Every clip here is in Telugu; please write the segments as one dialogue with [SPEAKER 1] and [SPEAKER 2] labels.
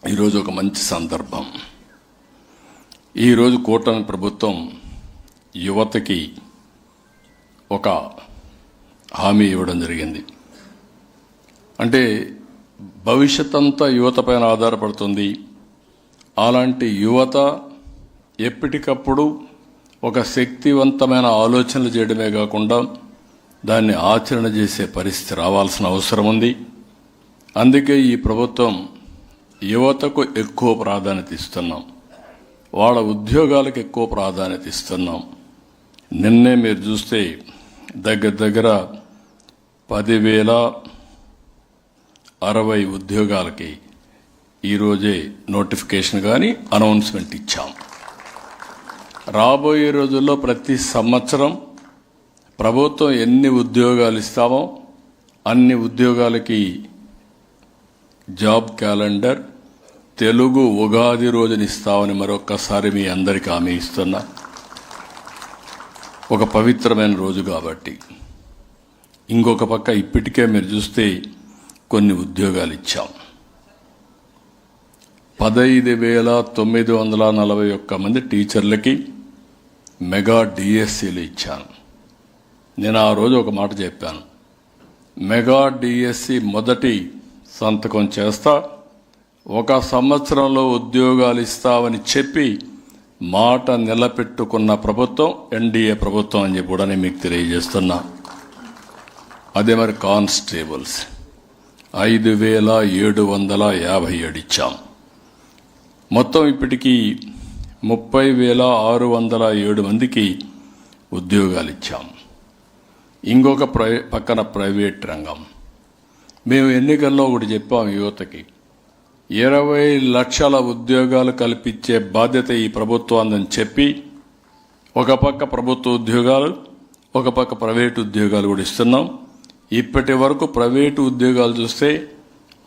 [SPEAKER 1] ఈరోజు ఒక మంచి సందర్భం. ఈరోజు కూటమి ప్రభుత్వం యువతకి ఒక హామీ ఇవ్వడం జరిగింది. అంటే భవిష్యత్ అంతా యువత పైన ఆధారపడుతుంది. అలాంటి యువత ఎప్పటికప్పుడు ఒక శక్తివంతమైన ఆలోచనలు చేయడమే కాకుండా దాన్ని ఆచరణ చేసే పరిస్థితి రావాల్సిన అవసరం ఉంది. అందుకే ఈ ప్రభుత్వం యువతకు ఎక్కువ ప్రాధాన్యత ఇస్తున్నాం, వాళ్ళ ఉద్యోగాలకు ఎక్కువ ప్రాధాన్యత ఇస్తున్నాం. నిన్నే మీరు చూస్తే దగ్గర 10,060 ఉద్యోగాలకి ఈరోజే నోటిఫికేషన్ కానీ అనౌన్స్మెంట్ ఇచ్చాం. రాబోయే రోజుల్లో ప్రతి సంవత్సరం ప్రభుత్వం ఎన్ని ఉద్యోగాలు ఇస్తామో అన్ని ఉద్యోగాలకి జాబ్ క్యాలెండర్ తెలుగు ఉగాది రోజున ఇస్తామని మరొక్కసారి మీ అందరికీ హామీ ఇస్తున్నా. ఒక పవిత్రమైన రోజు కాబట్టి. ఇంకొక పక్క ఇప్పటికే మీరు చూస్తే కొన్ని ఉద్యోగాలు ఇచ్చాం. 15,941 మంది టీచర్లకి మెగా డిఎస్సీలు ఇచ్చాను. నేను ఆ రోజు ఒక మాట చెప్పాను, మెగా డిఎస్సీ మొదటి సంతకం చేస్తా, ఒక సంవత్సరంలో ఉద్యోగాలు ఇస్తామని చెప్పి మాట నిలబెట్టుకున్న ప్రభుత్వం ఎన్డీఏ ప్రభుత్వం అని చెప్పి కూడా నేను మీకు తెలియజేస్తున్నా. అదే మరి కానిస్టేబుల్స్ 5,757 ఇచ్చాం. మొత్తం ఇప్పటికీ 30,607 మందికి ఉద్యోగాలు ఇచ్చాం. ఇంకొక పక్కన ప్రైవేట్ రంగం. మేము ఎన్నికల్లో ఒకటి చెప్పాం, యువతకి 20 లక్షల ఉద్యోగాలు కల్పించే బాధ్యత ఈ ప్రభుత్వాన్ని చెప్పి ఒక పక్క ప్రభుత్వ ఉద్యోగాలు, ఒక పక్క ప్రైవేటు ఉద్యోగాలు కూడా ఇస్తున్నాం. ఇప్పటి వరకు ప్రైవేటు ఉద్యోగాలు చూస్తే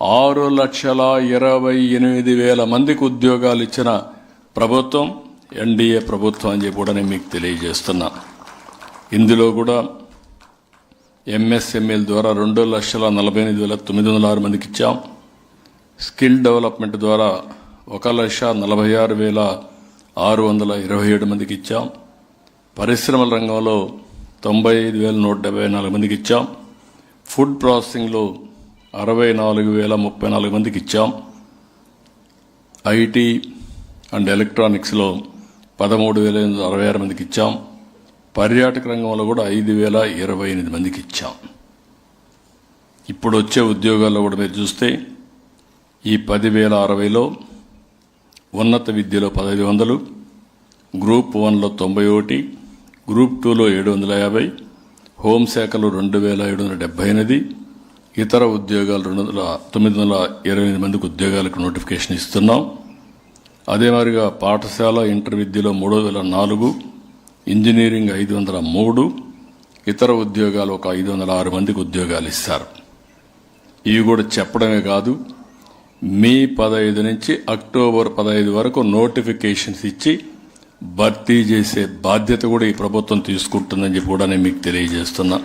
[SPEAKER 1] 6,28,000 మందికి ఉద్యోగాలు ఇచ్చిన ప్రభుత్వం ఎన్డీఏ ప్రభుత్వం అని చెప్పి కూడా నేను మీకు తెలియజేస్తున్నా. ఇందులో కూడా ఎంఎస్ఎంఈల ద్వారా 2,48,906 మందికి ఇచ్చాం. స్కిల్ డెవలప్మెంట్ ద్వారా 1,46,627 మందికి ఇచ్చాం. పరిశ్రమల రంగంలో 95,174 మందికి ఇచ్చాం. ఫుడ్ ప్రాసెసింగ్లో 64,034 మందికి ఇచ్చాం. ఐటీ అండ్ ఎలక్ట్రానిక్స్లో 13,066 మందికి ఇచ్చాం. పర్యాటక రంగంలో కూడా 5,028 మందికి ఇచ్చాం. ఇప్పుడు వచ్చే ఉద్యోగాల్లో కూడా మీరు చూస్తే ఈ 10,060లో ఉన్నత విద్యలో 1,500, గ్రూప్ 1లో 91, గ్రూప్ 2లో 750, హోంశాఖలో 2,778, ఇతర ఉద్యోగాలు 928 మందికి ఉద్యోగాలకు నోటిఫికేషన్ ఇస్తున్నాం. అదే మాదిరిగా పాఠశాల ఇంటర్ విద్యలో 3,004, ఇంజనీరింగ్ 503, ఇతర ఉద్యోగాలు ఒక 506 మందికి ఉద్యోగాలు ఇస్తారు. ఇవి కూడా చెప్పడమే కాదు, మే 15 నుంచి అక్టోబర్ 15 వరకు నోటిఫికేషన్స్ ఇచ్చి భర్తీ చేసే బాధ్యత కూడా ఈ ప్రభుత్వం తీసుకుంటుందని చెప్పి కూడా నేను మీకు తెలియజేస్తున్నా.